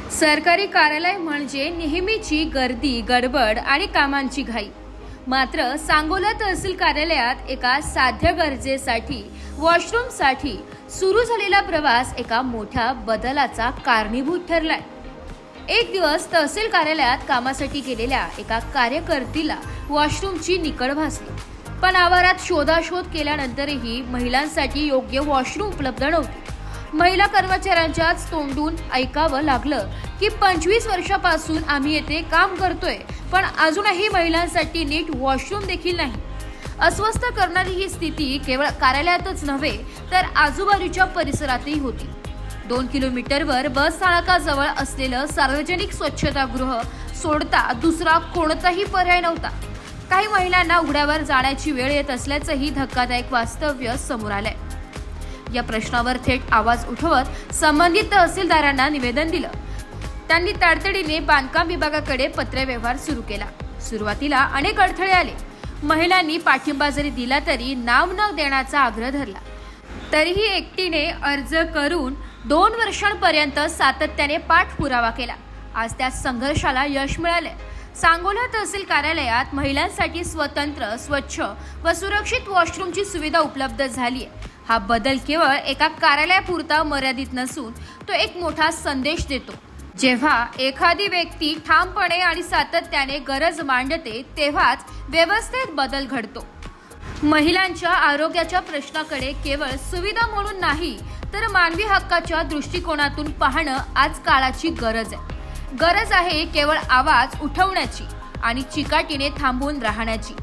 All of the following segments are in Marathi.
सरकारी कार्यालय म्हणजे नेहमीची गर्दी, गडबड आणि कामांची घाई. मात्र सांगोला तहसील कार्यालयात एका साध्य गरजेसाठी वॉशरूमसाठी सुरू झालेला प्रवास एका मोठ्या बदलाचा कारणीभूत ठरलाय. एक दिवस तहसील कार्यालयात कामासाठी गेलेल्या एका कार्यकर्तीला वॉशरूमची निकड भासली. पण आवारात शोधाशोध केल्यानंतरही महिलांसाठी योग्य वॉशरूम उपलब्ध नव्हते. महिला कर्मचाऱ्यांच्याच तोंडून ऐकावं लागलं की 25 वर्षापासून आम्ही येथे काम करतोय, पण अजूनही महिलांसाठी नीट वॉशरूम देखील नाही. अस्वस्थ करणारी ही स्थिती केवळ कार्यालयातच नव्हे तर आजूबाजूच्या परिसरातही होती. 2 किलोमीटरवर बस स्थानकाजवळ असलेलं सार्वजनिक स्वच्छतागृह सोडता दुसरा कोणताही पर्याय नव्हता. काही महिलांना उघड्यावर जाण्याची वेळ येत असल्याचंही धक्कादायक वास्तव्य समोर आलंय. या प्रश्नावर थेट आवाज उठवत संबंधित तहसीलदारांना निवेदन दिलं. त्यांनी तातडीने बांधकाम विभागाकडे पत्रव्यवहार सुरू केला. सुरुवातीला अनेक अडथळे आले. महिलांनी पाठिंबा जरी दिला तरी नाव न देण्याचा आग्रह धरला. तरीही एकटीने अर्ज करून 2 वर्षांपर्यंत सातत्याने पाठपुरावा केला. आज त्या संघर्षाला यश मिळाले. सांगोला तहसील कार्यालयात महिलांसाठी स्वतंत्र, स्वच्छ व सुरक्षित वॉशरूमची सुविधा उपलब्ध झाली आहे. हा बदल केवळ एका कार्यालयापुरता मर्यादित नसून तो एक मोठा संदेश देतो. जेव्हा एखादी व्यक्ती ठामपणे आणि सातत्याने गरज मांडते तेव्हाच व्यवस्थेत बदल घडतो. महिलांच्या आरोग्याच्या प्रश्नाकडे केवळ सुविधा म्हणून नाही तर मानवी हक्काच्या दृष्टिकोनातून पाहणं आज काळाची गरज आहे. गरज आहे केवळ आवाज उठवण्याची आणि चिकाटीने थांबून राहण्याची.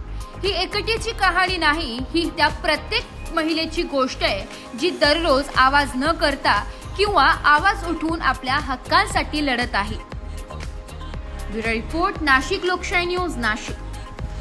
ही एकटीची कहाणी नाही, ही त्या प्रत्येक महिलेची गोष्ट आहे जी दररोज आवाज न करता किंवा आवाज उठवून आपल्या हक्कांसाठी लढत आहे. ब्युरो रिपोर्ट, नाशिक लोकशाही न्यूज, नाशिक.